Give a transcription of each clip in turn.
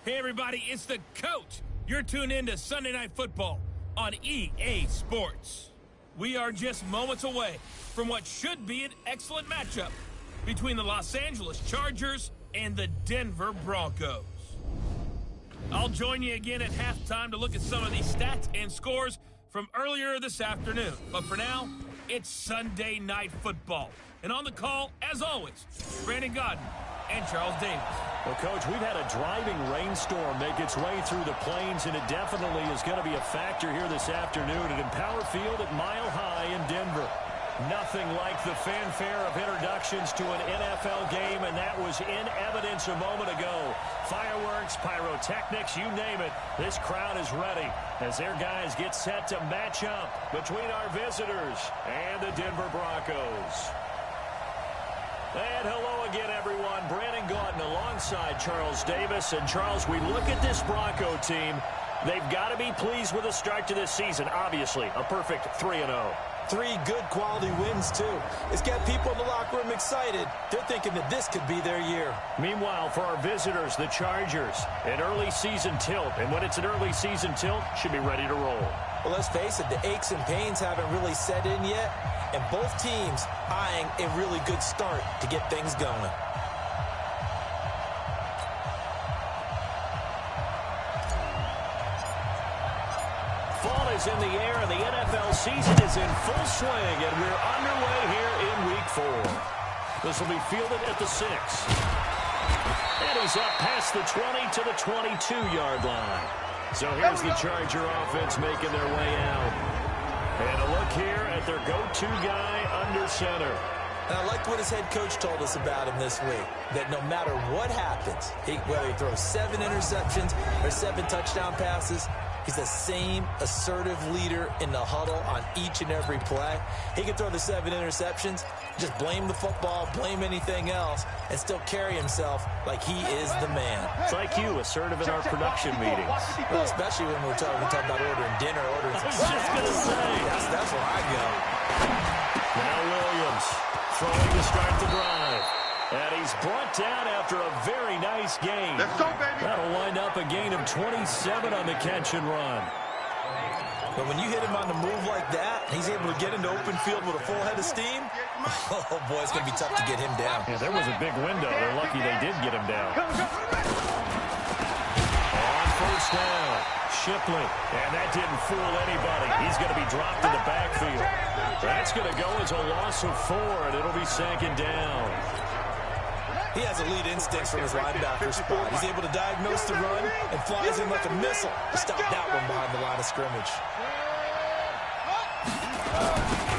Hey everybody, it's the coach. You're tuned in to Sunday Night Football on EA Sports. We are just moments away from what should be an excellent matchup between the Los Angeles Chargers and the Denver Broncos. I'll join you again at halftime to look at some of these stats and scores from earlier this afternoon. But for now, it's Sunday Night Football. And on the call, as always, Brandon Godden and Charles Davis. Well, Coach, we've had a driving rainstorm make its way through the plains, and it definitely is going to be a factor here this afternoon at Empower Field at Mile High in Denver. Nothing like the fanfare of introductions to an NFL game, and that was in evidence a moment ago. Fireworks, pyrotechnics, you name it. This crowd is ready as their guys get set to match up between our visitors and the Denver Broncos. And hello again, everyone. Brandon Godden alongside Charles Davis. And, Charles, we look at this Bronco team. They've got to be pleased with the start to this season. Obviously, a perfect 3-0. 3 good quality wins, too. It's got people in the locker room excited. They're thinking that this could be their year. Meanwhile, for our visitors, the Chargers, an early season tilt. And when it's an early season tilt, should be ready to roll. Well, let's face it, the aches and pains haven't really set in yet. And both teams eyeing a really good start to get things going. Fall is in the air, and the NFL season is in full swing, and we're underway here in Week 4. This will be fielded at the 6. And he's up past the 20 to the 22-yard line. So here's the Charger offense making their way out. And a look here at their go-to guy under center. And I liked what his head coach told us about him this week, that no matter what happens, whether he throws 7 interceptions or 7 touchdown passes, he's the same assertive leader in the huddle on each and every play. He can throw the 7 interceptions, just blame the football, blame anything else, and still carry himself like he is the man. It's like you, assertive in our production meetings. Well, especially when we're talking about ordering dinner, ordering some. I was just going to say. That's where I go. Now Williams throwing to start the drive. And he's brought down after a very nice gain. Let's go, baby. That'll wind up a gain of 27 on the catch and run. But when you hit him on the move like that, he's able to get into open field with a full head of steam. Oh, boy, it's going to be tough to get him down. Yeah, there was a big window. They're lucky they did get him down. On first down, Shipley. And that didn't fool anybody. He's going to be dropped in the backfield. That's going to go as a loss of 4, and it'll be 2nd down. He has elite instincts from his linebacker spot. He's able to diagnose the run and flies in like a missile to stop that one behind the line of scrimmage.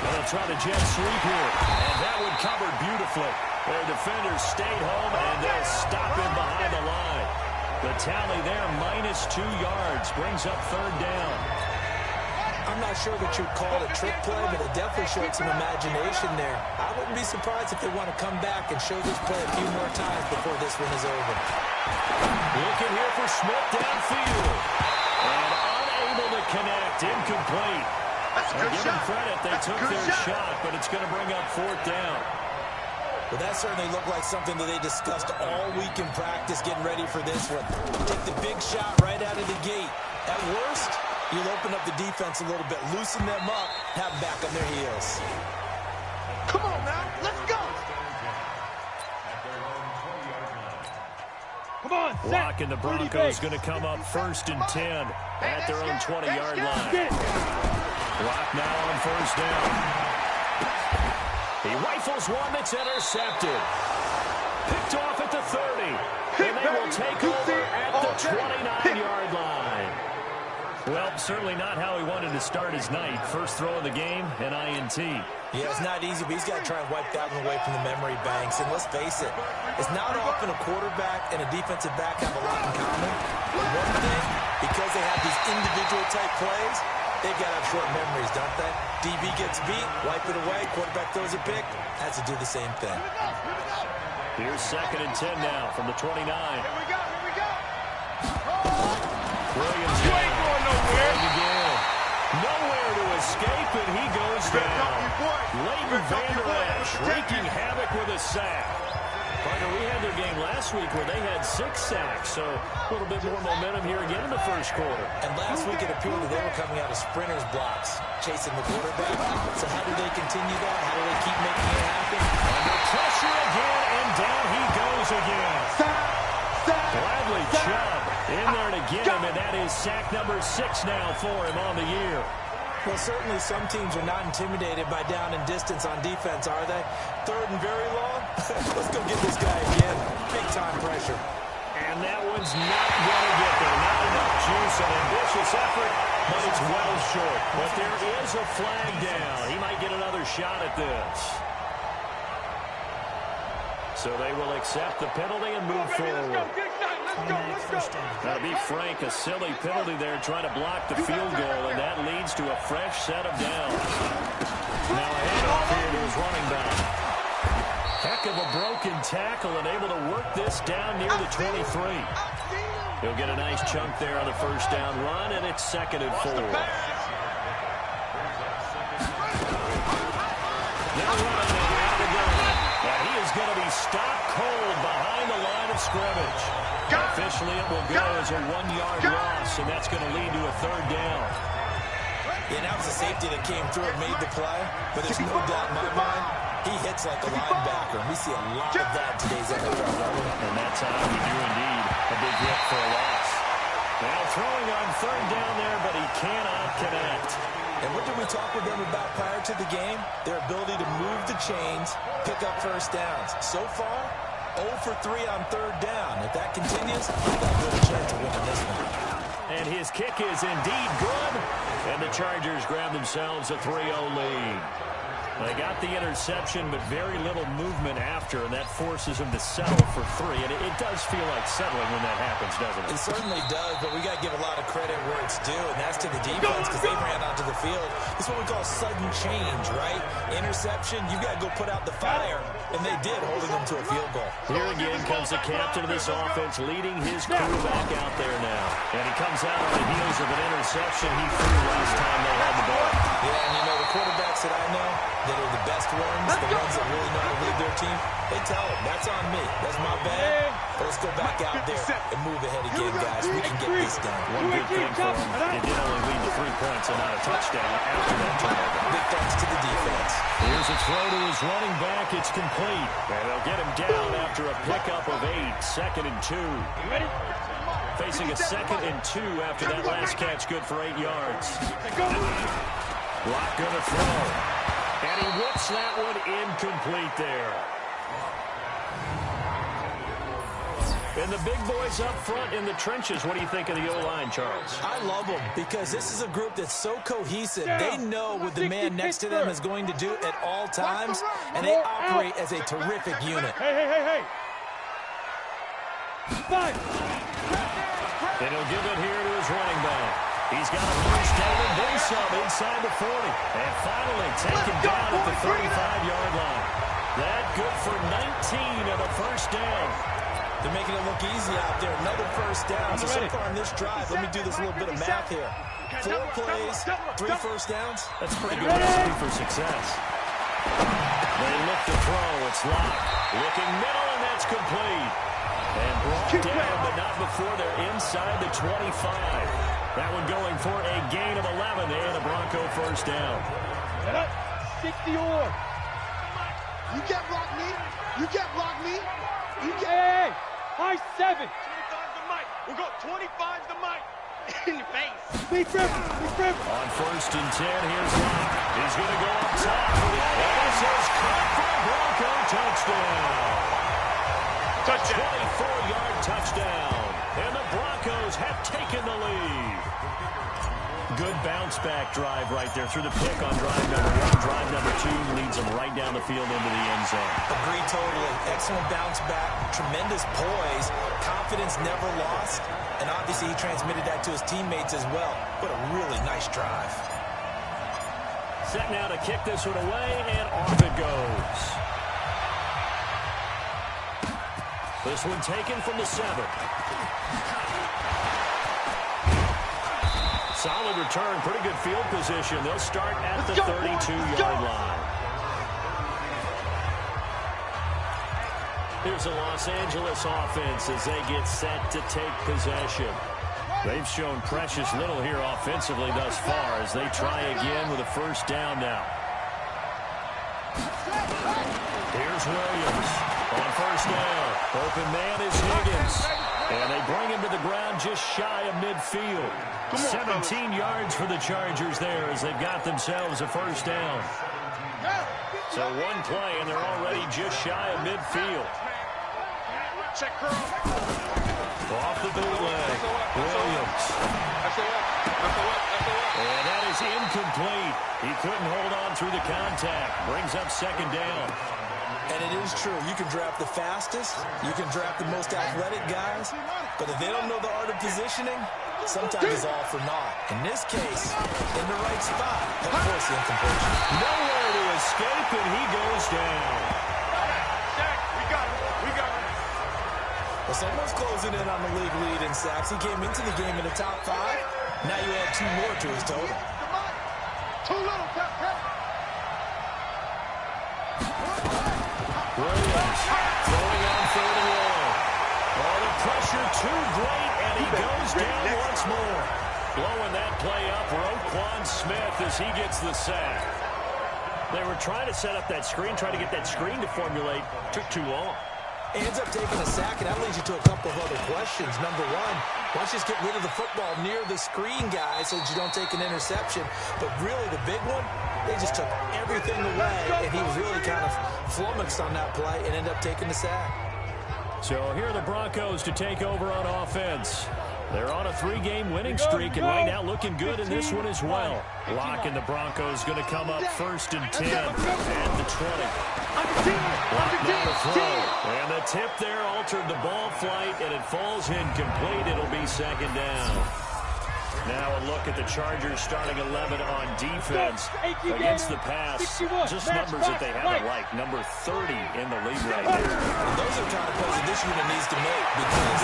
They'll try to jet sweep here, and that one covered beautifully. Their defenders stayed home, and they'll stop him behind the line. The tally there, -2 yards, brings up 3rd down. I'm not sure that you'd call it a trick play, but it definitely showed some imagination there. I wouldn't be surprised if they want to come back and show this play a few more times before this one is over. Looking here for Smith downfield. And unable to connect, incomplete. That's a good give them credit, they took their shot, but it's going to bring up 4th down. Well, that certainly looked like something that they discussed all week in practice, getting ready for this one. Take the big shot right out of the gate. At worst, you'll open up the defense a little bit, loosen them up, have them back on their heels. Come on now, let's go. Come on, Lock and the Broncos going to come up 1st and 10 at their own 20-yard line. Lock now on 1st down. He rifles one that's intercepted. Picked off at the 30. And they will take over at the 29-yard line. Well, certainly not how he wanted to start his night. First throw of the game, an INT. Yeah, it's not easy, but he's got to try and wipe that one away from the memory banks. And let's face it, it's not often a quarterback and a defensive back have a lot in common. But one thing, because they have these individual type plays, they've got to have short memories, don't they? DB gets beat, wipe it away, quarterback throws a pick, has to do the same thing. Here's 2nd and 10 now from the 29. Here we go, here we go. Williams You ain't going nowhere. Again. Nowhere to escape, and he goes down. Leighton Vander Esch wreaking havoc with a sack. Partner, we had their game last week where they had 6 sacks, so a little bit more momentum here again in the first quarter. And last week it appeared that they were coming out of sprinters blocks, chasing the quarterback. So how do they continue that? How do they keep making it happen? Under pressure again, and down he goes again. Bradley Chubb in there to get him, and that is sack number 6 now for him on the year. Well, certainly some teams are not intimidated by down and distance on defense, are they? 3rd and very long? Let's go get this guy again. Big-time pressure. And that one's not going to get there. Not enough juice. An ambitious effort, but it's well short. But there is a flag down. He might get another shot at this. So they will accept the penalty and move forward. Now, to be frank, a silly penalty there trying to block the field goal, and that leads to a fresh set of downs. Now a handoff here to his running back. Heck of a broken tackle and able to work this down near the 23. He'll get a nice chunk there on the first down run, and it's 2nd and 4. They're running now out of the gun. And he is going to be stopped cold behind the line of scrimmage. Officially, it will go as a 1-yard loss, and that's going to lead to a 3rd down. Yeah, that was a safety that came through and made the play, but there's no doubt in my mind, he hits like a linebacker. We see a lot of that in today's NFL. And that time we do indeed a big hit for a loss. Now throwing on 3rd down there, but he cannot connect. And what did we talk with them about prior to the game? Their ability to move the chains, pick up first downs. So far, 0 for 3 on 3rd down. If that continues, they've got a good chance of winning this one. And his kick is indeed good. And the Chargers grab themselves a 3-0 lead. They got the interception, but very little movement after, and that forces them to settle for 3. And it does feel like settling when that happens, doesn't it? It certainly does, but we got to give a lot of credit where it's due, and that's to the defense because they ran onto the field. It's what we call sudden change, right? Interception, you got to go put out the fire, and they did, holding them to a field goal. Here again comes the captain of this offense, leading his crew back out there now. And he comes out on the heels of an interception he threw last time they had the ball. Yeah, and you know, the quarterbacks that I know that are the best ones, the ones that really know how to lead their team, they tell them, that's on me. That's my bad. But let's go back out there and move ahead again, guys. We can get this done. One good thing for him, it did only lead to 3 points and not a touchdown after that turnover. Big thanks to the defense. Here's a throw to his running back. It's complete. And they'll get him down after a pickup of 8. 2nd and 2. Facing a 2nd and 2 after that last catch, good for 8 yards. Lock gonna throw. And he whips that one incomplete there. And the big boys up front in the trenches. What do you think of the O-line, Charles? I love them because this is a group that's so cohesive. They know what the man next to them is going to do at all times, and they operate as a terrific unit. Hey. 5. And he'll give it here to his running back. He's got a first down and then some inside the 40. And finally taken down at the 35-yard line. That good for 19 and a first down. They're making it look easy out there. Another first down. So far on this drive, let me do this little bit of math here. 4 plays, 3 first downs. That's a pretty good recipe for success. They look to throw. It's locked. Looking middle, and that's complete. And brought down, but not before they're inside the 25. That one going for a gain of 11 and a Bronco first down. 60 or. You get block me. You get block me. You get. Hey, high 7. 25 the mic. We got 25 the mic. In the face. Big River. On 1st and 10, here's Locke. He's going to go up top for the this is caught for a Bronco touchdown. 24-yard touchdown. And the Broncos have taken the lead. Good bounce-back drive right there through the pick on drive number 1. Drive number 2 leads them right down the field into the end zone. Agree totally. Excellent bounce back. Tremendous poise. Confidence never lost. And obviously he transmitted that to his teammates as well. What a really nice drive. Set now to kick this one away, and off it goes. This one taken from the 7. Solid return, pretty good field position. They'll start at the 32-yard line. Here's a Los Angeles offense as they get set to take possession. They've shown precious little here offensively thus far as they try again with a first down now. Here's Williams on first down. Open man is Higgins. And they bring him to the ground just shy of midfield. 17 yards for the Chargers there as they've got themselves a first down. So one play, and they're already just shy of midfield. Off the bootleg, Williams. And that is incomplete. He couldn't hold on through the contact. Brings up second down. And it is true. You can draft the fastest. You can draft the most athletic guys. But if they don't know the art of positioning, sometimes it's all for naught. In this case, in the right spot, of course the incompletion. Nowhere to escape, and he goes down. We got him. We got him. Well, someone's closing in on the league lead in sacks. He came into the game in the top 5. Now you add 2 more to his total. Too little, Pep. Williams throwing on 3rd and long. Oh, the pressure too great, and he goes down once more. Blowing that play up, Roquan Smith as he gets the sack. They were trying to set up that screen, trying to get that screen to formulate. Took too long. Ends up taking a sack, and that leads you to a couple of other questions. Number one, why don't you just get rid of the football near the screen guy so that you don't take an interception? But really, the big one, they just took everything away, and he was really kind of flummoxed on that play and ended up taking the sack. So here are the Broncos to take over on offense. They're on a 3-game winning streak, and right now looking good in this one as well. Lock and the Broncos going to come up 1st and 10 at the 20. Lock now to throw. And the tip there altered the ball flight, and it falls incomplete. It'll be second down. Now a look at the Chargers starting 11 on defense against the pass. Just numbers that they haven't liked. Number 30 in the league right there. And those are the kind of plays that this unit needs to make because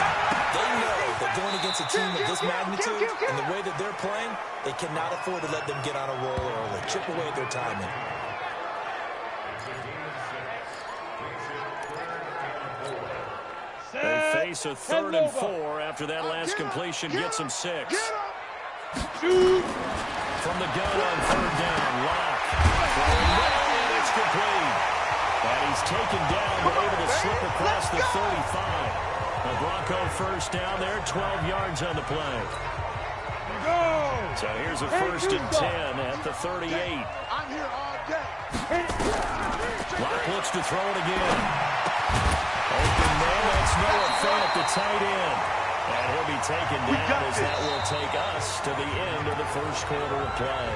they know that going against a team of this magnitude and the way that they're playing, they cannot afford to let them get on a roll early. Chip away at their timing. They face a 3rd and 4 after that last completion gets them 6. From the gun on 3rd down, Lock. And it's complete. And he's taken down, but able to slip across the 35. The Bronco first down there, 12 yards on the play. So here's a 1st and 10 at the 38. I'm here all day. Lock looks to throw it again. Open man, that's Noah Fant, the tight end. And he'll be taken down as that will take us to the end of the first quarter of play.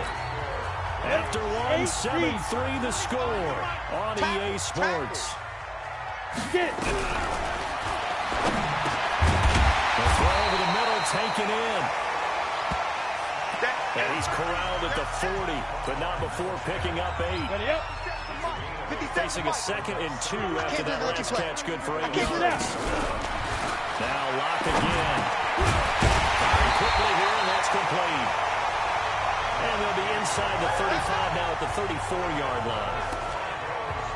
After one, 7-3 the score on EA Sports. The throw over the middle taken in. And he's corralled at the 40, but not before picking up 8. Facing a 2nd and 2 after that last catch, good for 8 yards. Now Lock again. Firing quickly here, and that's complete. And they'll be inside the 35 now at the 34-yard line.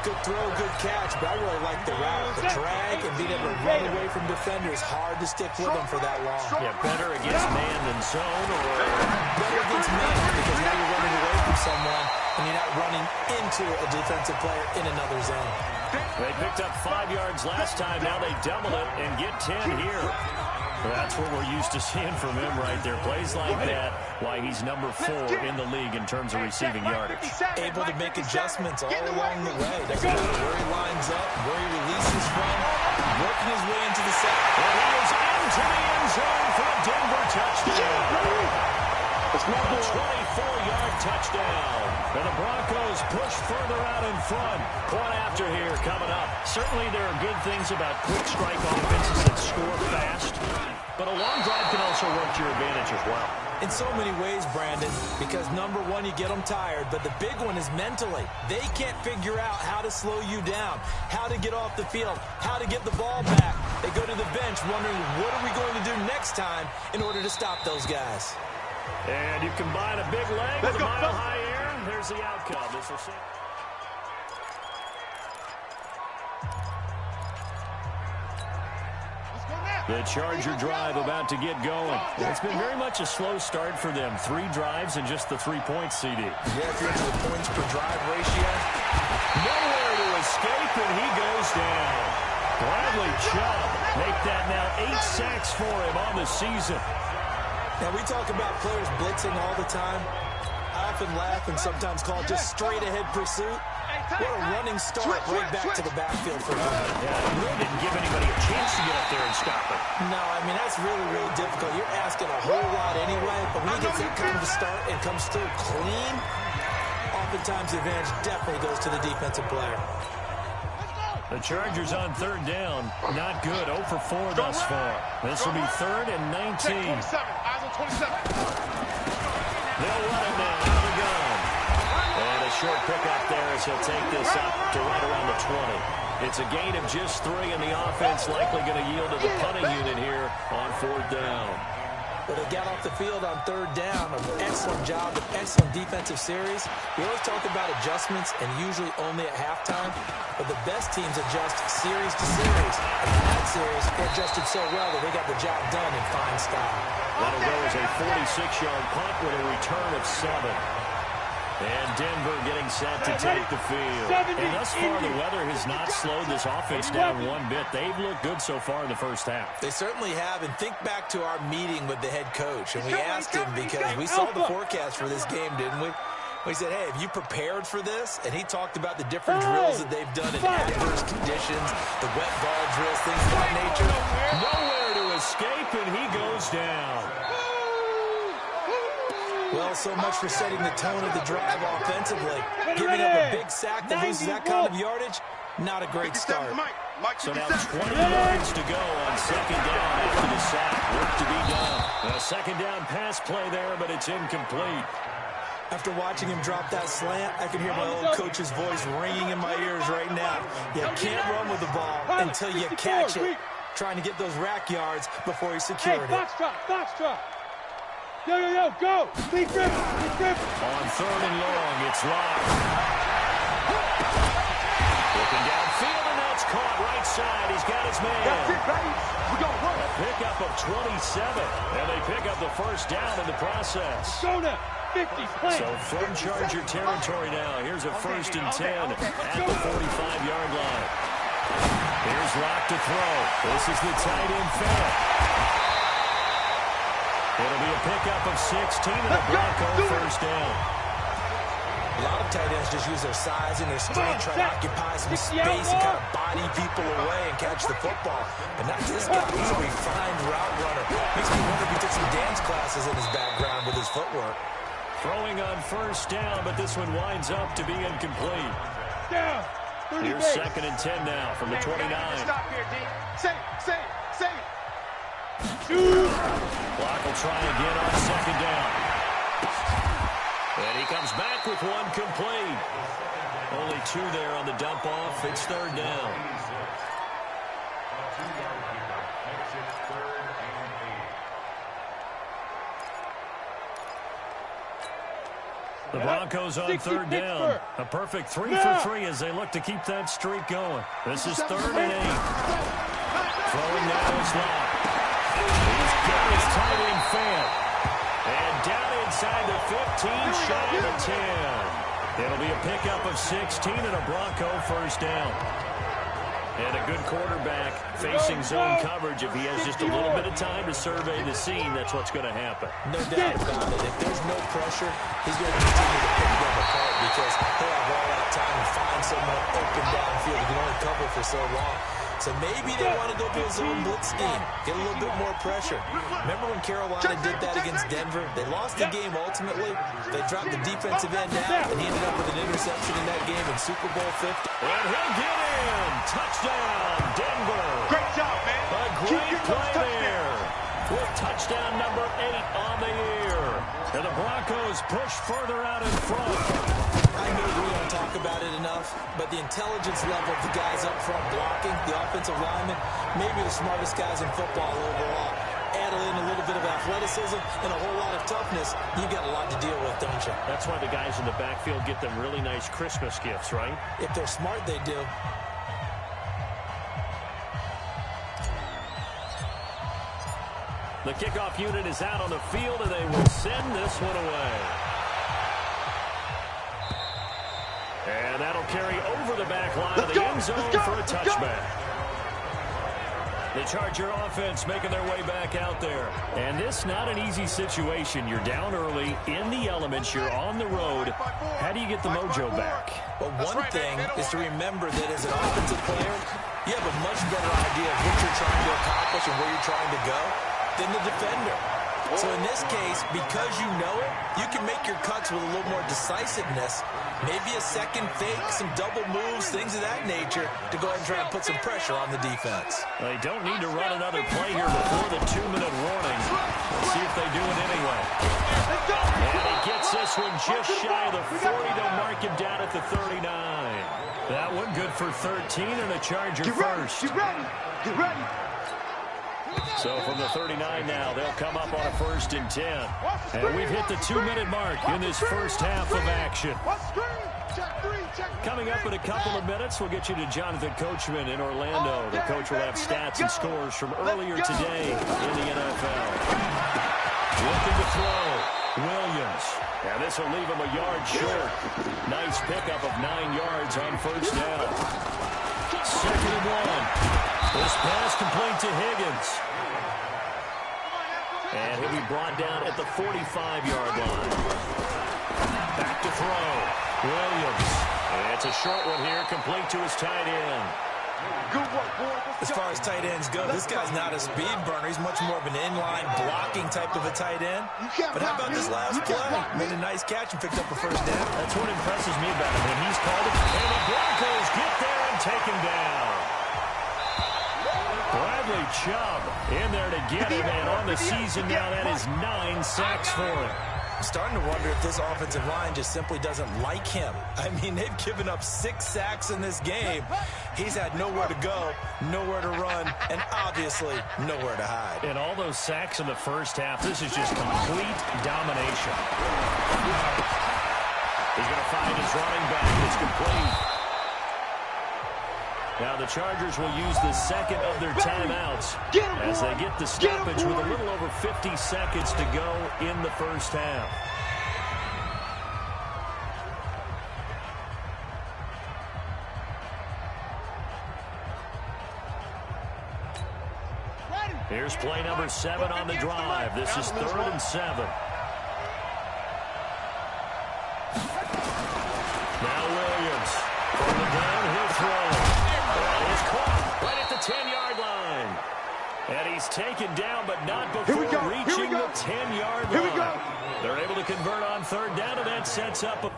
Good throw, good catch, but I really like the route. The drag and being able to run away from defenders, hard to stick with them for that long. Yeah, better against man than zone, or better against man because now you're running away from someone and you're not running into a defensive player in another zone. They picked up 5 yards last time. Now they double it and get 10 here. That's what we're used to seeing from him right there. Plays like that, why he's number 4 in the league in terms of receiving yardage. Able to make adjustments all along the way. Doesn't matter where he lines up, where he releases from, working his way into the set. And he is into the end zone for a Denver touchdown. It's a 24-yard touchdown. And the Broncos push further out in front. Point after here coming up. Certainly there are good things about quick strike offenses that score fast. But a long drive can also work to your advantage as well. In so many ways, Brandon, because number one, you get them tired, but the big one is mentally. They can't figure out how to slow you down, how to get off the field, how to get the ball back. They go to the bench wondering, what are we going to do next time in order to stop those guys? And you combine a big leg with a mile-high air, and there's the outcome. This will The Charger drive about to get going. It's been very much a slow start for them. 3 drives and just the 3 points, CD. Yeah, if you're into the points per drive ratio. Nowhere to escape, and he goes down. Bradley Chubb make that now 8 sacks for him on the season. Now, we talk about players blitzing all the time. I often laugh and sometimes call it just straight-ahead pursuit. What a running start right back to the backfield for him. Yeah, he really didn't give anybody a chance to get up there and stop it. No, I mean, that's really, really difficult. You're asking a whole lot anyway, but when he gets that kind of a start and comes through clean, oftentimes the advantage definitely goes to the defensive player. The Chargers on 3rd down. Not good. 0 for 4 thus far. This will be 3rd and 19. Eyes on 27. They'll run it now out of the gun. And a short pickup there as he'll take this up to right around the 20. It's a gain of just 3, and the offense likely going to yield to the punting unit here on 4th down. But they got off the field on 3rd down. An excellent job, an excellent defensive series. We always talk about adjustments, and usually only at halftime. But the best teams adjust series to series. And in that series, they adjusted so well that they got the job done in fine style. That'll go as a 46-yard punt with a return of 7. And Denver getting set to take the field. And thus far, the weather has not slowed this offense down one bit. They've looked good so far in the first half. They certainly have. And think back to our meeting with the head coach. And we asked him because we saw the forecast for this game, didn't we? We said, hey, have you prepared for this? And he talked about the different drills that they've done in adverse conditions, the wet ball drills, things of that nature. Nowhere to escape, and he goes down. Well, so much for setting the tone of the drive offensively. Giving up a big sack that loses that kind of yardage, not a great start. So now 20 yards to go on 2nd down after the sack. Work to be done. A 2nd down pass play there, but it's incomplete. After watching him drop that slant, I can hear my old coach's voice ringing in my ears right now. You can't run with the ball until you catch it. Trying to get those rack yards before he secured it. Box drop. Yo, go! Big grip! On 3rd and long, it's Locke. Looking downfield, and that's caught right side. He's got his man. That's it, baby. We gonna work. A pickup of 27, and they pick up the 1st down in the process. Go now. 50, play. So from Charger territory now, here's a 1st and 10 at the 45-yard line. Here's Locke to throw. This is the tight end fake. It'll be a pickup of 16 and a Bronco 1st down. A lot of tight ends just use their size and their strength, try to occupy some space and kind of body people away and catch the football. But not this guy. He's a refined route runner. Makes me wonder if he took some dance classes in his background with his footwork. Throwing on 1st down, but this one winds up to be incomplete. Down. Here's 2nd and 10 now from the 29. Stop here, D. Say it. Block will try again on 2nd down. And he comes back with one complete. Only 2 there on the dump off. It's 3rd down. The Broncos on 3rd down. A perfect 3 for 3 as they look to keep that streak going. This is 3rd and 8. Throwing now is Locke. He's got his tight end fan. And down inside the 15, shy of the 10. It'll be a pickup of 16 and a Bronco 1st down. And a good quarterback facing zone coverage. If he has just a little bit of time to survey the scene, that's what's going to happen. No doubt about it. If there's no pressure, he's going to continue to pick them apart because he'll have all that time to find someone open downfield. He can only cover for so long. So maybe they want to go to a zone blitz scheme, get a little bit more pressure. Remember when Carolina did that against Denver? They lost the game ultimately. They dropped the defensive end out, and he ended up with an interception in that game in Super Bowl 50. And he'll get in. Touchdown, Denver. Great job, man. A great play there. With touchdown number 8 on the year. And the Broncos push further out in front. I know we don't talk about it enough, but the intelligence level of the guys up front blocking, the offensive linemen, maybe the smartest guys in football overall. Add in a little bit of athleticism and a whole lot of toughness, you got a lot to deal with, don't you? That's why the guys in the backfield get them really nice Christmas gifts, right? If they're smart, they do. The kickoff unit is out on the field, and they will send this one away. And that'll carry over the back line of the end zone for a touchback. The Charger offense making their way back out there. And this not an easy situation. You're down early, in the elements, you're on the road. How do you get the mojo back? Well, one thing is to remember that as an offensive player, you have a much better idea of what you're trying to accomplish and where you're trying to go than the defender. So in this case, because you know it, you can make your cuts with a little more decisiveness. Maybe a second fake, some double moves, things of that nature to go ahead and try and put some pressure on the defense. They don't need to run another play here before the 2-minute warning. Let's see if they do it anyway. And he gets this one just shy of the 40. They'll mark him down at the 39. That one good for 13 and a Charger first. Get ready. Get ready. So from the 39 now, they'll come up on a 1st and 10. And we've hit the 2-minute mark in this first half of action. Coming up in a couple of minutes, we'll get you to Jonathan Coachman in Orlando. The coach will have stats and scores from earlier today in the NFL. Looking to throw, Williams. Now this will leave him a yard short. Nice pickup of 9 yards on 1st down. 2nd and 1. This pass complete to Higgins. And he'll be brought down at the 45-yard line. Back to throw. Williams. And it's a short one here, complete to his tight end. Good work, boy. As far as tight ends go, this guy's not a speed burner. He's much more of an inline blocking type of a tight end. But how about this last play? Made a nice catch and picked up a 1st down. That's what impresses me about him. When he's called it, and the Broncos get there and take him down. Bradley Chubb in there to get him, and on the season now, that is 9 sacks for him. I'm starting to wonder if this offensive line just simply doesn't like him. I mean, they've given up 6 sacks in this game. He's had nowhere to go, nowhere to run, and obviously nowhere to hide. And all those sacks in the first half, this is just complete domination. He's going to find his running back. It's complete. Now the Chargers will use the 2nd of their timeouts as they get the stoppage with a little over 50 seconds to go in the first half. Here's play number 7 on the drive. This is 3rd and 7. Now Williams from the downhill throw. Is caught right at the 10-yard line. And he's taken down, but not before reaching the 10-yard line. They're able to convert on 3rd down, and that sets up a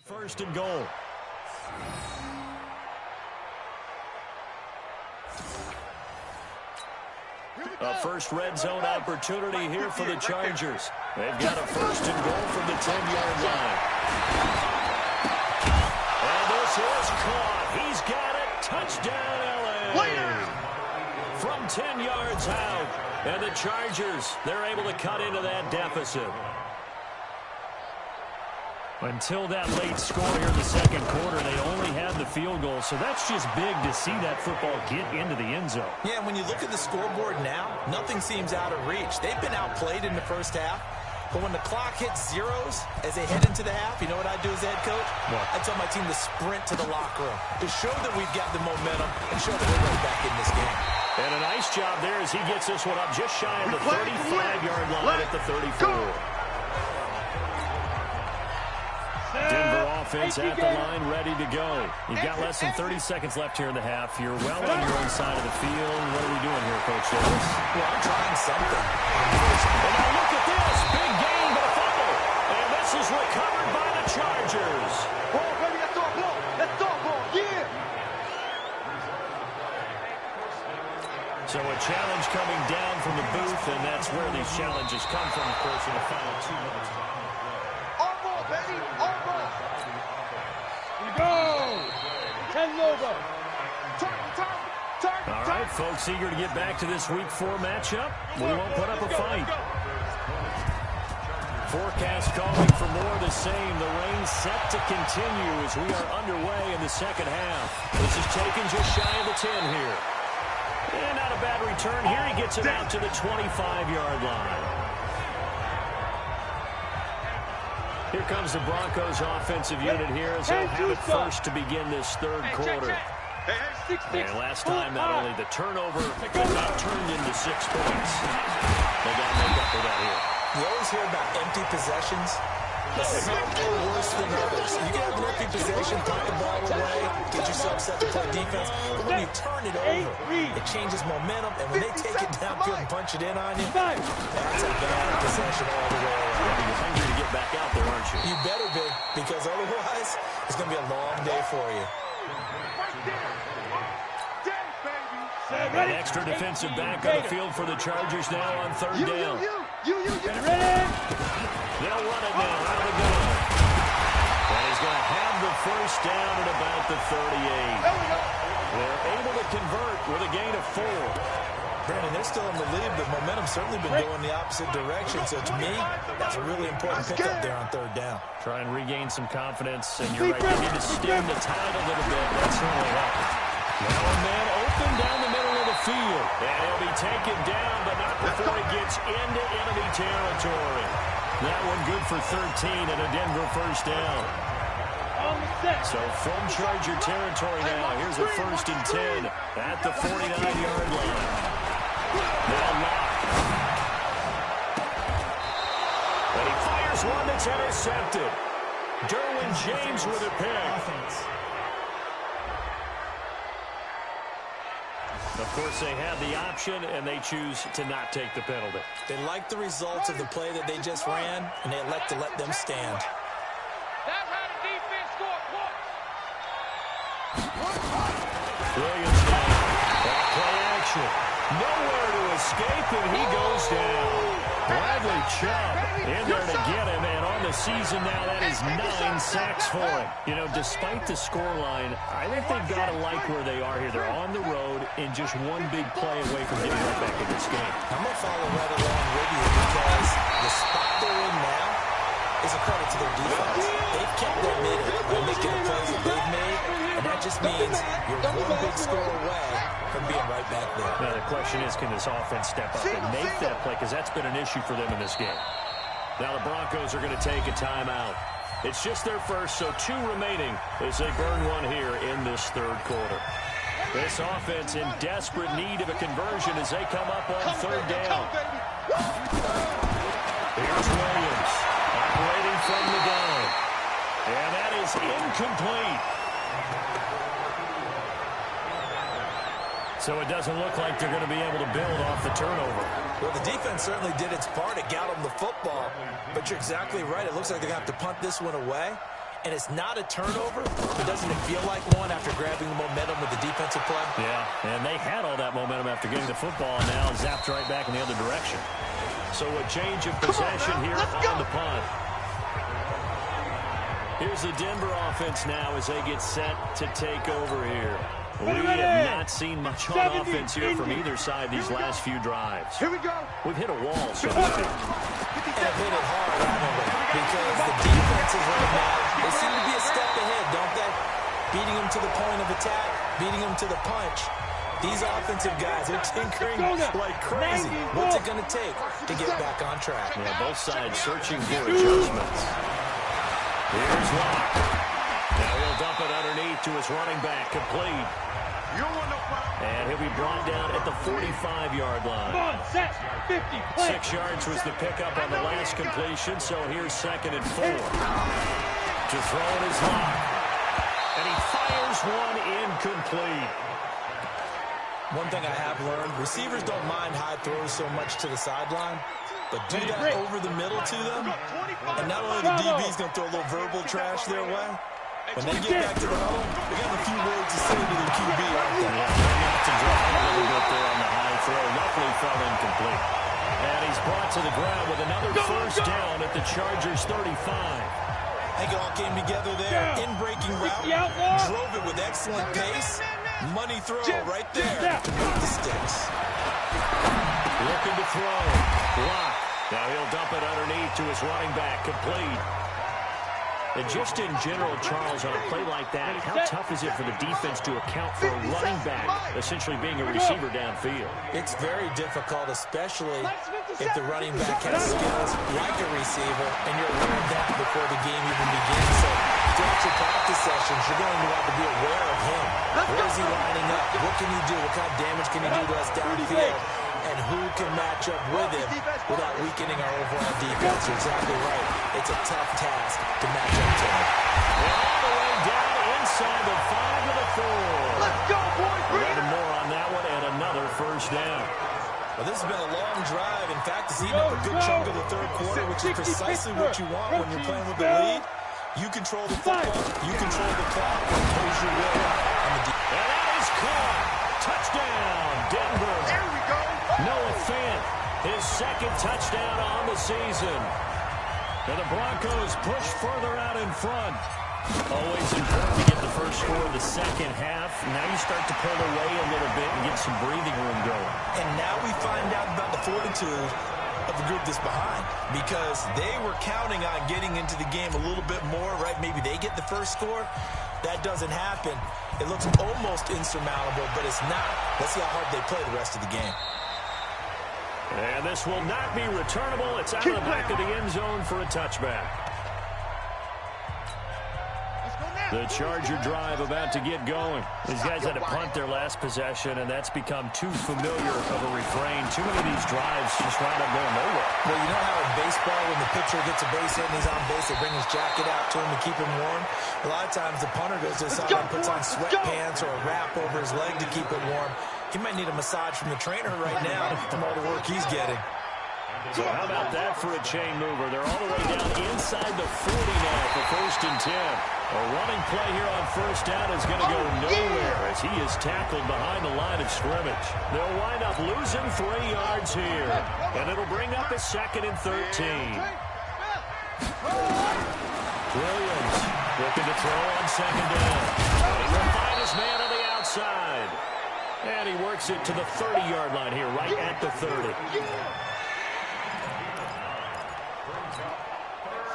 First and goal. A first red zone opportunity here for the Chargers. They've got a first and goal from the 10-yard line. And this is caught. He's got it. Touchdown, L.A. From 10 yards out. And the Chargers, they're able to cut into that deficit. Until that late score here in the second quarter, they only had the field goal. So that's just big to see that football get into the end zone. Yeah, and when you look at the scoreboard now, nothing seems out of reach. They've been outplayed in the first half. But when the clock hits zeros as they head into the half, you know what I do as head coach? What? I tell my team to sprint to the locker room to show that we've got the momentum and show that we're right back in this game. And a nice job there as he gets this one up just shy of the 35-yard line at the 34. Denver offense at the line, ready to go. You've got less than 30 seconds left here in the half. You're well on your own side of the field. What are we doing here, Coach Davis? Well, I'm trying something. And now look at this. Big gain, but a fumble. And this is recovered by the Chargers. Ball, baby, that's our ball. That's our ball. Yeah. So a challenge coming down from the booth, and that's where these challenges come from, of course, in the final 2 minutes. Our ball, baby. Our ball. Go. 10 logo. All right, folks, eager to get back to this Week 4 matchup. We won't put up a fight. Forecast calling for more of the same. The rain set to continue as we are underway in the second half. This is taken just shy of the 10 here. And not a bad return here. He gets it out to the 25-yard line. Here comes the Broncos offensive unit here as they'll have it first to begin this third quarter. And last time, not only the turnover, but not turned into 6 points. They got to make up for that here. You always hear about empty possessions. Some are worse than others. You can have an empty possession, put the ball away, get yourself set to play defense. But when you turn it over, it changes momentum. And when they take it downfield and punch it in on you, that's a bad possession all the way around. You're hungry to get back out there, aren't you? You better be, because otherwise, it's going to be a long day for you. An extra defensive back on the field for the Chargers now on third down. They'll run it now out of the gun. And he's going to have the first down at about the 38. They're able to convert with a gain of 4. Brandon, they're still in the lead, but momentum's certainly been going the opposite direction. So to me, that's a really important pickup there on third down. Try and regain some confidence, and you're right, they need to stem the tide a little bit. That certainly helped. Now a man open down the middle of the field. And he'll be taken down, but not before he gets into enemy territory. That one good for 13 and a Denver first down. So from Charger territory now, here's a first and 10 at the 49-yard line. Now locked. And he fires one that's intercepted. Derwin James with a pick. Of course, they have the option, and they choose to not take the penalty. They like the results of the play that they just ran, and they elect to let them stand. That's how the defense score points. Williams now. That play action. Nowhere to escape, and he goes down. Bradley Chubb in there to get him, and on the season now, that is 9 sacks for him. You know, despite the scoreline, I think they've got to like where they are here. They're on the road and just one big play away from getting right back in this game. I'm going to follow right along with you because the spot they're in now is a credit to their defense. They've kept them in it by making the plays that they've made, and that just means you're one big score away from being right back there. Now, the question is, can this offense step up and make that play? Because that's been an issue for them in this game. Now the Broncos are going to take a timeout. It's just their first, so 2 remaining as they burn one here in this third quarter. This offense in desperate need of a conversion as they come up on third down. Here's Williams operating from the gun. And that is incomplete. So it doesn't look like they're going to be able to build off the turnover. Well, the defense certainly did its part. It got them the football. But you're exactly right. It looks like they're going to have to punt this one away. and it's not a turnover, but doesn't it feel like one after grabbing the momentum with the defensive play? Yeah, and they had all that momentum after getting the football, and now zapped right back in the other direction. So a change of possession here on the punt. Here's the Denver offense now as they get set to take over here. We have not seen much on offense here from either side these last few drives. Here we go. We've hit a wall so And hit it hard, haven't we? Because the defenses right now, they seem to be a step ahead, don't they? Beating them to the point of attack, beating them to the punch. These offensive guys are tinkering like crazy. What's it going to take to get back on track? Yeah, both sides searching for adjustments. Here's Locke. Now he'll dump it underneath to his running back, complete. And he'll be brought down at the 45-yard line. Come on, set, 50, play. 6 yards was the pickup on the last completion, so here's 2nd and 4. To throw it is Locke. And he fires one incomplete. One thing I have learned, receivers don't mind high throws so much to the sideline, but do that over the middle to them, and not only the DB's going to throw a little verbal trash their way, when they get back to the huddle, they got a few words to say to their QB, aren't they? Yeah, they got to drop a little bit there on the high throw. Luckily fell incomplete. And he's brought to the ground with another first down at the Chargers' 35. I think it all came together there. In-breaking route, drove it with excellent pace. Money throw right there to beat the sticks. Looking to throw. Block. Now he'll dump it underneath to his running back. Complete. And just in general, Charles, on a play like that, how tough is it for the defense to account for a running back essentially being a receiver downfield? It's very difficult, especially if the running back has skills like a receiver, and you're aware of that before the game even begins. So throughout your practice sessions, you're going to have to be aware of him. Where is he lining up? What can he do? What kind of damage can he do to us downfield? And who can match up with him without weakening our overall defense? You're exactly right. It's a tough task to match up to him. All the way down inside the 5 to the 4. Let's go, boys. Bring it. More on that one and another first down. Well, this has been a long drive. In fact, it's eaten up a good chunk of the third quarter, which is precisely what you want when you're playing with the lead. You control the football, you control the clock, and impose your will on the defense. And that is caught. Touchdown, Denver. There we go. Noah Fant, his 2nd touchdown on the season. And the Broncos push further out in front. Always important to get the first score of the second half. Now you start to pull away a little bit and get some breathing room going. And now we find out about the fortitude of the group that's behind, because they were counting on getting into the game a little bit more, right? Maybe they get the first score. That doesn't happen. It looks almost insurmountable, but it's not. Let's see how hard they play the rest of the game. And this will not be returnable. It's out of the back of the end zone for a touchback. The Charger drive about to get going. These guys had to punt their last possession, and that's become too familiar of a refrain. Too many of these drives just wind up going nowhere. Well, you know how in baseball, when the pitcher gets a base hit and he's on base, they bring his jacket out to him to keep him warm? A lot of times the punter goes to the sideline, puts on sweatpants or a wrap over his leg to keep it warm. He might need a massage from the trainer right now from all the work he's getting. So how about that for a chain mover? They're all the way down inside the 40 now for 1st and 10. A running play here on first down is going to go nowhere as he is tackled behind the line of scrimmage. They'll wind up losing 3 yards here, and it'll bring up a 2nd and 13. Williams looking to throw on 2nd down. He will find his man on the outside. And he works it to the 30-yard line here, right at the 30.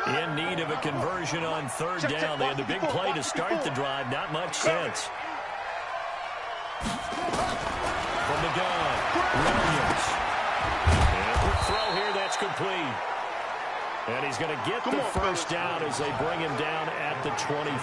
In need of a conversion on 3rd down. They had the big play to start the drive. Not much sense. From the gun, Williams. And a quick throw here, that's complete. And he's going to get the first down as they bring him down at the 23.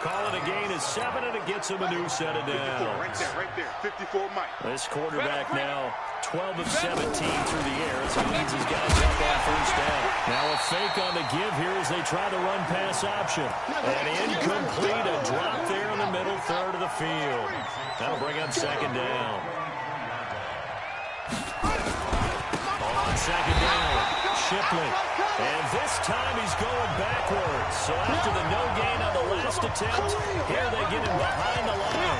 Call it a gain of 7, and it gets him a new set of downs. Right there, 54 Mike. This quarterback now 12 of 17 through the air as he leads his guys up on first down. Now a fake on the give here as they try the run-pass option. And incomplete, a drop there in the middle third of the field. That'll bring up 2nd down. On 2nd down, Shipley. And this time he's going backwards. So after the no gain on the last attempt, here they get him behind the line.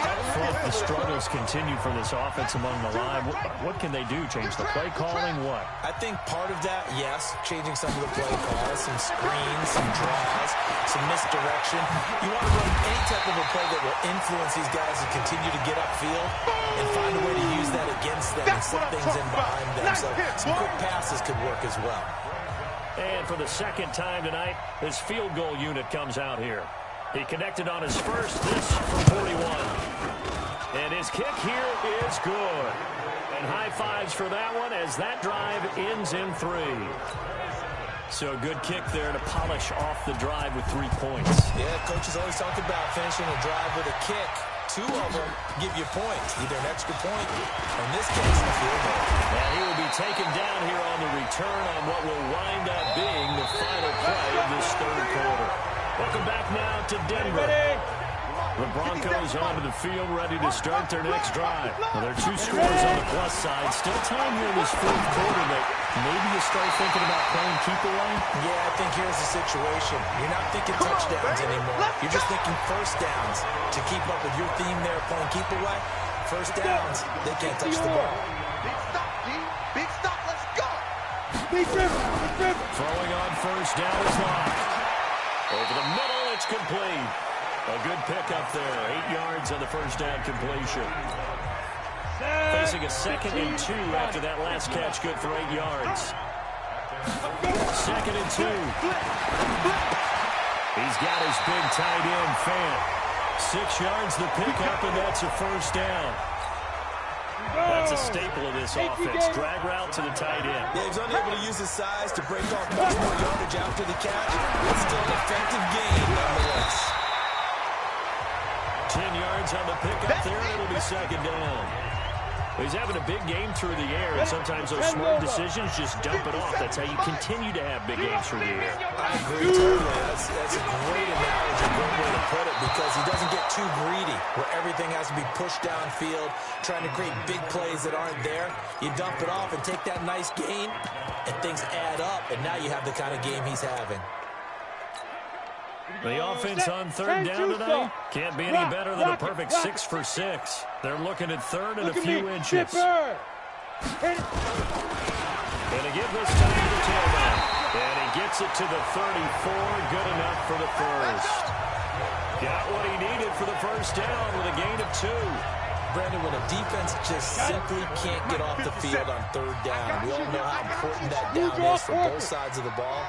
Up front, the struggles continue for this offense among the line. What can they do? Change the play calling? What? I think part of that, yes, changing some of the play calls, some screens, some draws, some misdirection. You want to run any type of a play that will influence these guys to continue to get upfield and find a way to use that against them and set things in behind them. So some quick passes could work as well. And for the second time tonight, his field goal unit comes out here. He connected on his first, this from 41. And his kick here is good. And high fives for that one as that drive ends in 3. So a good kick there to polish off the drive with 3 points. Yeah, coaches always talk about finishing a drive with a kick. 2 of them give you points, either an extra point, or in this case, a field goal. And he will be taken down here on the return on what will wind up being the final play of this third quarter. Welcome back now to Denver. The Broncos onto the field, ready to start their next drive. Well, there are 2 scores on the plus side. Still time here in this fourth quarter that maybe you start thinking about playing keep away. Yeah, I think here's the situation. You're not thinking touchdowns anymore. You're just thinking first downs. To keep up with your theme there, playing keep away, first downs, they can't touch the ball. Big stop, G. Big stop, let's go. Big dribble, big dribble. Throwing on first down is locked. Over the middle, it's complete. A good pickup there. 8 yards on the first down completion. Facing a 2nd and 2 after that last catch, good for 8 yards. 2nd and 2. He's got his big tight end, Fan. 6 yards the pickup, and that's a first down. That's a staple of this offense. Drag route to the tight end. Yeah, he's unable to use his size to break off much more yardage after the catch. It's still an effective gain, nonetheless. 10 yards on the pickup there, and it'll be 2nd down. He's having a big game through the air, and sometimes those smart decisions just dump it off. That's how you continue to have big games through the air. I agree totally. That's a great analogy, a great way to put it, because he doesn't get too greedy where everything has to be pushed downfield, trying to create big plays that aren't there. You dump it off and take that nice gain, and things add up, and now you have the kind of game he's having. The offense on 3rd down tonight can't be any better than a perfect 6 for 6. They're looking at 3rd and a few inches. And again this time to the tailback. And he gets it to the 34. Good enough for the first. Got what he needed for the first down with a gain of 2. Brandon, when a defense just simply can't get off the field on 3rd down, we all know how important that down is for both sides of the ball.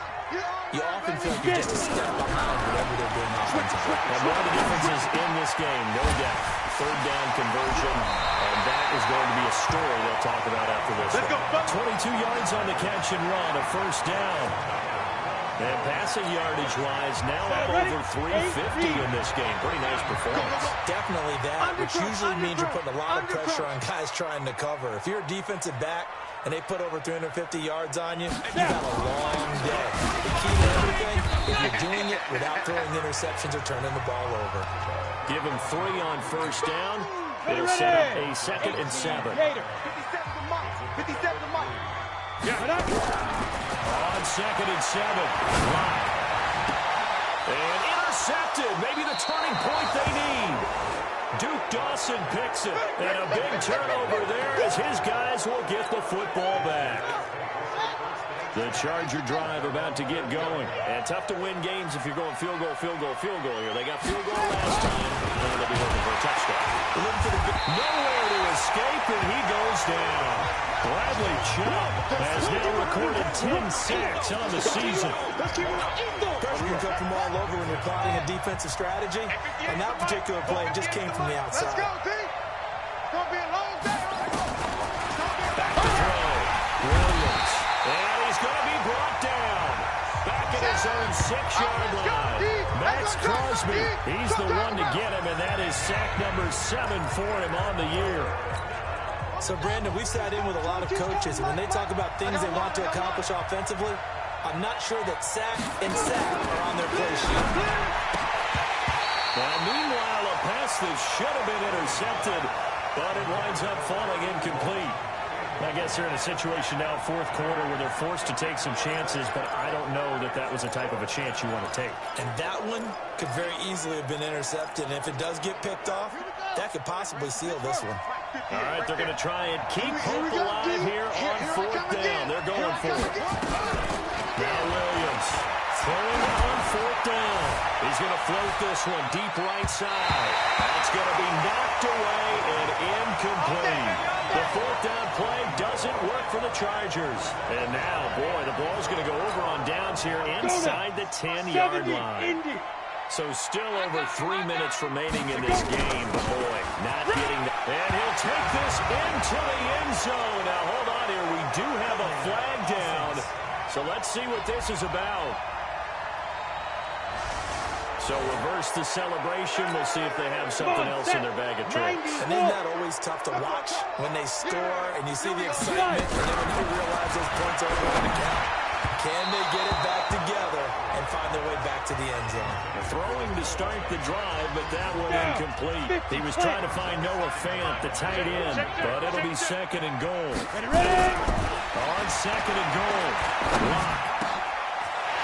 You often feel like you're just a step behind whatever they're doing offensively. And one of the differences in this game, no doubt, 3rd down conversion, and that is going to be a story they'll talk about after this one. 22 yards on the catch and run, a first down. And passing yardage-wise, now at over 350 in this game. Pretty nice performance. Definitely that, which usually means you're putting a lot of pressure on guys trying to cover. If you're a defensive back and they put over 350 yards on you, you've had a long day. The key to everything is you're doing it without throwing interceptions or turning the ball over. Give him 3 on first down. It'll set up a 2nd and 7. 57 to Mike. 57 to Mike. On 2nd and 7. And intercepted. Maybe the turning point they need. Duke Dawson picks it. And a big turnover there as his guys will get the football back. The Charger drive about to get going. And tough to win games if you're going field goal, field goal, field goal here. They got field goal last time. And they'll be looking for a touchdown. Nowhere to escape, and he goes down. Bradley Chubb has now recorded 10 sacks on the season. Pressure can come from all over when you're plotting a defensive strategy. And that particular play just came from the outside. Let's go, T. It's going to be a long day. Back to throw. Williams. And he's going to be brought down. Back at his own 6-yard line. Max Crosby. He's the one to get him, and that is sack number 7 for him on the year. So, Brandon, we've sat in with a lot of coaches, and when they talk about things they want to accomplish offensively, I'm not sure that sack and sack are on their play sheet. Now, meanwhile, a pass that should have been intercepted, but it winds up falling incomplete. I guess they're in a situation now, fourth quarter, where they're forced to take some chances, but I don't know that that was the type of a chance you want to take. And that one could very easily have been intercepted, and if it does get picked off, that could possibly seal this one. All right, they're going to try and keep hope alive here on fourth down. They're going for it. Now Williams throwing on fourth down. He's going to float this one deep right side. That's going to be knocked away and incomplete. The fourth down play doesn't work for the Chargers. And now, boy, the ball's going to go over on downs here inside the 10-yard line. So still over 3 minutes remaining in this game. But, boy, not getting that. And he'll take this into the end zone. Now, hold on here. We do have a flag down. So let's see what this is about. So reverse the celebration. We'll see if they have something else in their bag of tricks. And isn't that always tough to watch when they score and you see the excitement, and then when you realize those points are going to count? Can they get it back together and find their way back to the end zone? Throwing to start the drive, but that one incomplete. He was trying to find Noah Fant, the tight end, but it'll be second and goal. On second and goal. Block.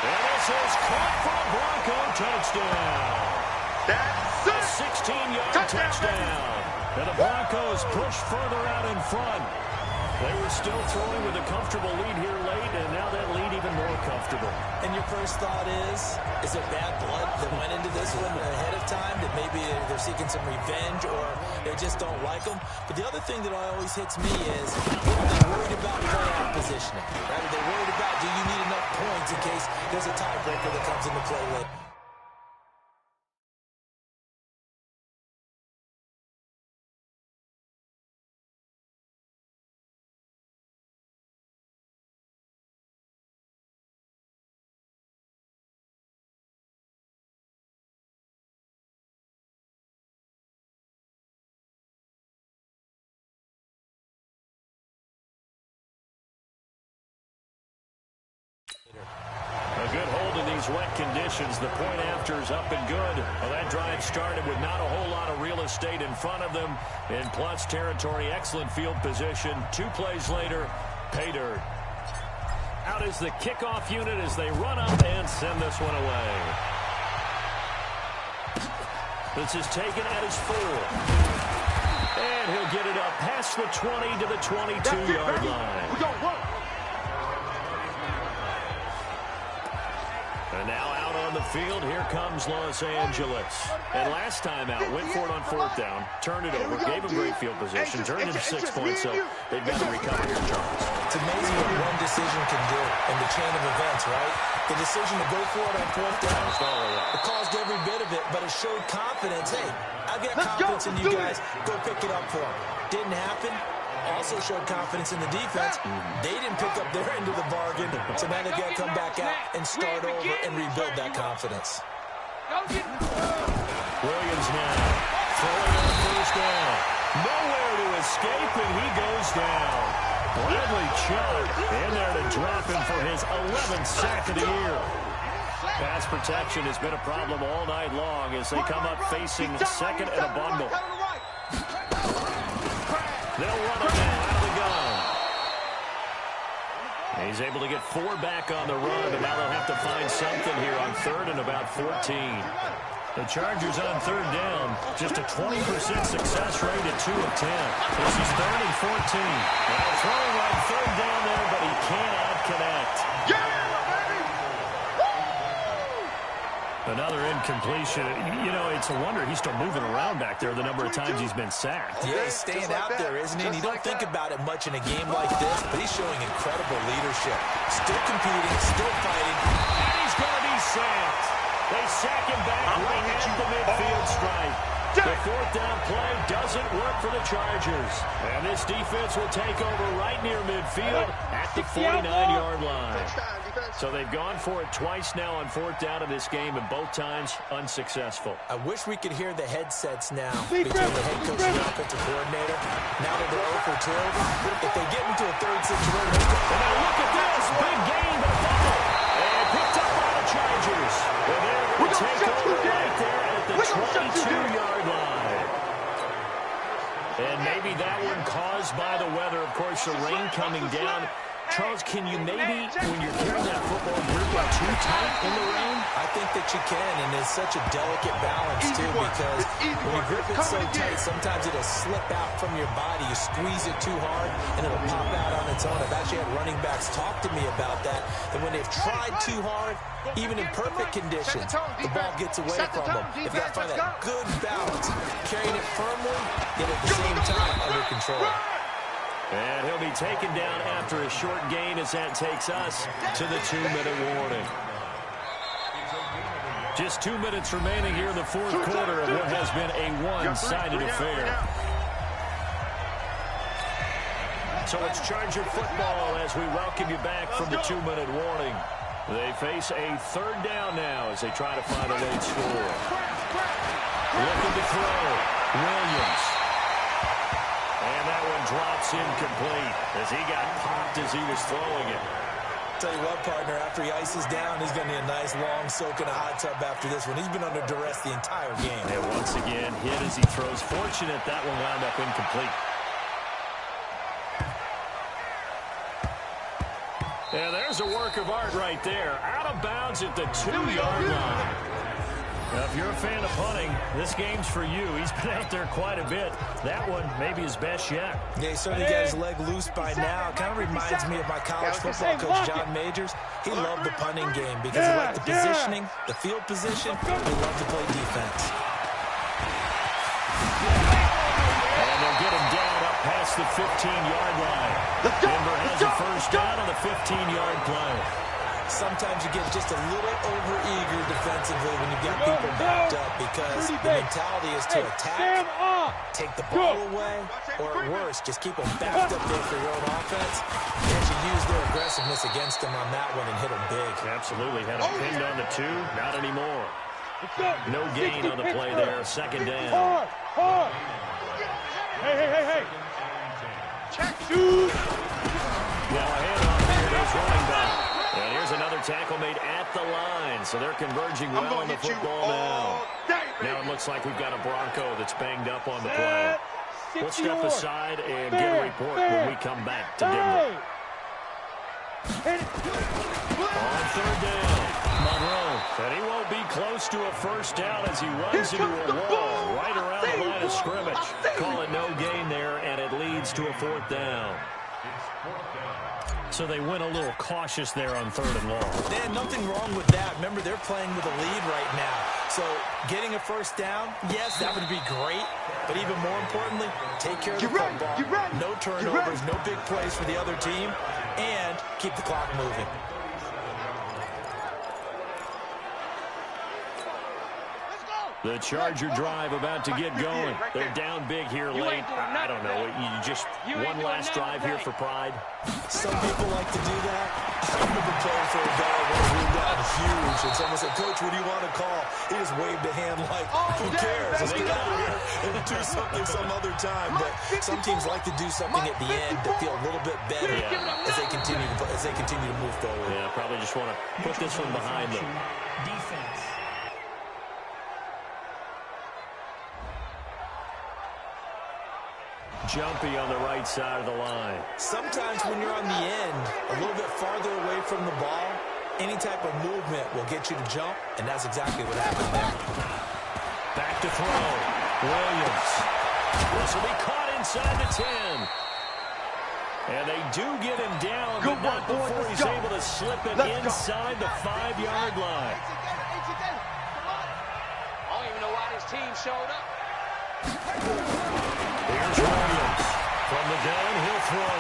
And this is caught for a Bronco touchdown. That's a 16-yard touchdown. And the Broncos push further out in front. They were still throwing with a comfortable lead here late, and now that lead even more comfortable. And your first thought is there bad blood that went into this one ahead of time, that maybe they're seeking some revenge or they just don't like them? But the other thing that always hits me is, are they worried about playoff positioning? Right? Are they worried about, do you need enough points in case there's a tiebreaker that comes into play later? A good hold in these wet conditions. The point after is up and good. Well, that drive started with not a whole lot of real estate in front of them. In plus territory, excellent field position. 2 plays later, pay dirt. Out is the kickoff unit as they run up and send this one away. This is taken at his 4. And he'll get it up past the 20 to the 22-yard line. We don't work. And now out on the field, here comes Los Angeles. And last time out, went for it on fourth down, turned it over, gave him great field position, turned into 6 points, so they've got to recover here, Charles. It's amazing what one decision can do in the chain of events, right? The decision to go for it on fourth down, it caused every bit of it, but it showed confidence. Hey, I've got confidence in you guys. Go pick it up for them. Didn't happen. Also showed confidence in the defense. They didn't pick up their end of the bargain, so now they've got to come back out and start over and rebuild that confidence. Williams now throwing on first down. Nowhere to escape, and he goes down. Bradley Chubb in there to drop him for his 11th sack of the year. Pass protection has been a problem all night long as they come up facing second and a bundle. They'll run him now out of the gun. He's able to get 4 back on the run, but now they'll have to find something here on third and about 14. The Chargers on third down, just a 20% success rate at 2 of 10. This is 3rd and 14. Now throwing on third down there, but he cannot connect. Another incompletion. You know, it's a wonder he's still moving around back there the number of times he's been sacked. Yeah, he's staying out there, isn't he? And you don't think about it much in a game like this, but he's showing incredible leadership. Still competing, still fighting. And he's going to be sacked. They sack him back right at the midfield stripe. The fourth down play doesn't work for the Chargers. And this defense will take over right near midfield at the 49-yard line. So they've gone for it twice now on fourth down in this game, and both times unsuccessful. I wish we could hear the headsets now between the head coach and the offensive coordinator. Now that they're 0 for 2, if they get into a third situation. And now look at this. Big gain, but fumble. And picked up by the Chargers. And they're going to take over right there at the 22-yard line. And maybe that That one caused by the weather. Of course, the rain coming down. Charles, can you maybe, when you're carrying that football, grip it too tight in the rain? I think that you can, and it's such a delicate balance, too, because when you grip it so tight, sometimes it'll slip out from your body. You squeeze it too hard, and it'll pop out on its own. I've actually had running backs talk to me about that when they've tried too hard, even in perfect conditions, the ball gets away from them. They've got to find that good balance, carrying it firmly, yet at the same time under control. And he'll be taken down after a short gain as that takes us to the 2-minute warning. Just 2 minutes remaining here in the fourth quarter of what has been a one-sided affair. So it's Charger football as we welcome you back from the 2-minute warning. They face a third down now as they try to find a late score. Looking to throw. Williams. And that one drops incomplete as he got popped as he was throwing it. Tell you what, partner, after he ices down, he's going to need a nice long soak in a hot tub after this one. He's been under duress the entire game. And once again, hit as he throws. Fortunate that one wound up incomplete. Yeah, there's a work of art right there. Out of bounds at the 2-yard line. Now, if you're a fan of punting, this game's for you. He's been out there quite a bit. That one may be his best yet. Yeah, he certainly got his leg loose by now. Kind of reminds me of my college football coach, John Majors. He loved the punting game because he liked the positioning, the field position. He loved to play defense. And they'll get him down up past the 15-yard line. Denver has a first down on the 15-yard play. Sometimes you get just a little over-eager defensively when you've got people backed up because the mentality is to attack, take the ball away, or at worst, just keep them backed up there for your own offense. And you use their aggressiveness against them on that one and hit them big. Absolutely. Had him pinned on the 2. Not anymore. No gain on the play there. Second down. Hey. Check, dude. Now a handoff here to his running back. And here's another tackle made at the line. So they're converging well on the football now. Now it looks like we've got a Bronco that's banged up on the play. We'll step aside and get a report when we come back to Denver. On third down, Monroe. And he won't be close to a first down as he runs into a wall right around the line of scrimmage. Call it no gain there, and it leads to a fourth down. So they went a little cautious there on third and long. Dan, nothing wrong with that. Remember, they're playing with a lead right now. So getting a first down, yes, that would be great. But even more importantly, take care of the football. No turnovers, no big plays for the other team, and keep the clock moving. The Charger drive about to get going. They're down big here late. I don't know. You just one last drive here for pride. Some people like to do that. I remember playing for a guy when we were down huge, and someone said, "Coach, what do you want to call?" He just waved a hand like, "Who cares? Let's get out of here and do something some other time." But some teams like to do something at the end to feel a little bit better as they continue to move forward. Yeah, probably just want to put this one behind them. Defense. Jumpy on the right side of the line. Sometimes when you're on the end, a little bit farther away from the ball, any type of movement will get you to jump, and that's exactly what happened there. Back to throw. Williams. This will be caught inside the 10. And they do get him down, but not before he's able to slip it inside the 5-yard line. I don't even know why this team showed up. Here's Williams from the gun. He'll throw.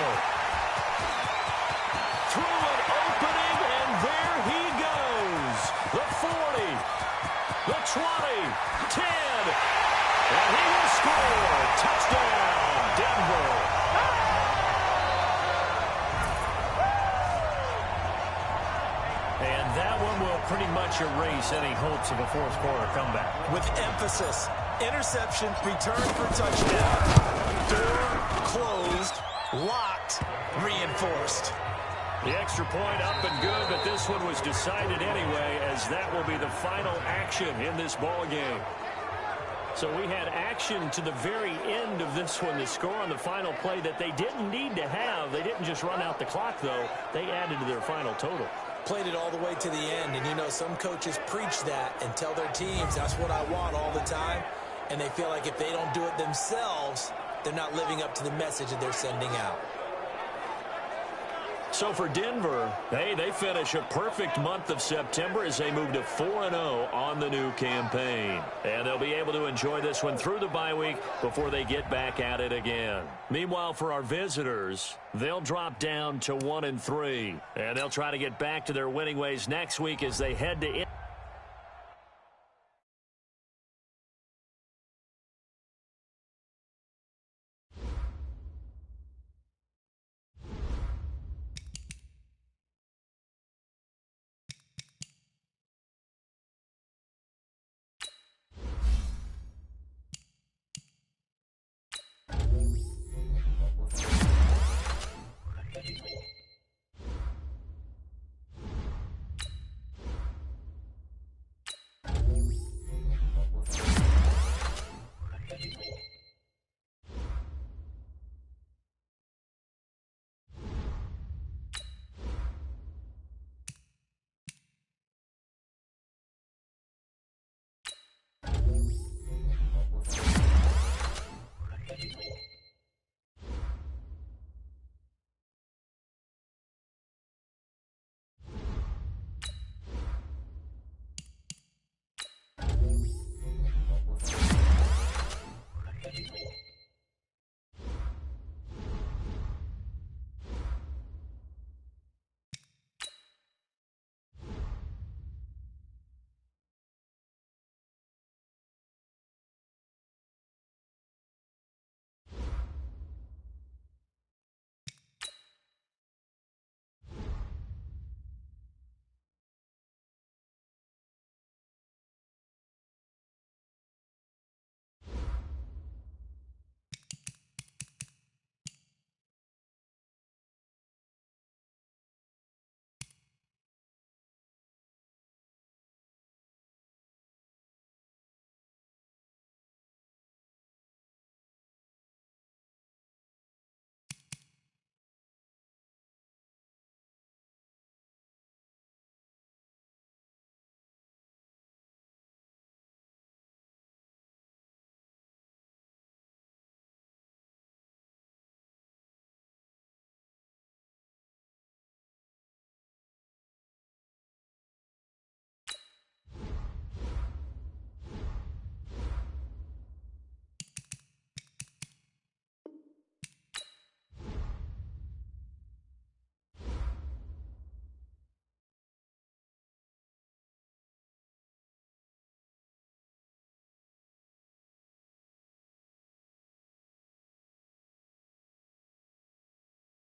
Through an opening, and there he goes. The 40, the 20, 10, and he will score. Touchdown, Denver. And that one will pretty much erase any hopes of a fourth quarter comeback. With emphasis. Interception, return for touchdown. Door closed, locked, reinforced. The extra point up and good, but this one was decided anyway, as that will be the final action in this ball game. So we had action to the very end of this one. The score on the final play that they didn't need to have. They didn't just run out the clock, though. They added to their final total. Played it all the way to the end. And, you know, some coaches preach that and tell their teams, that's what I want all the time. And they feel like if they don't do it themselves, they're not living up to the message that they're sending out. So for Denver, hey, they finish a perfect month of September as they move to 4-0 on the new campaign. And they'll be able to enjoy this one through the bye week before they get back at it again. Meanwhile, for our visitors, they'll drop down to 1-3. And they'll try to get back to their winning ways next week as they head to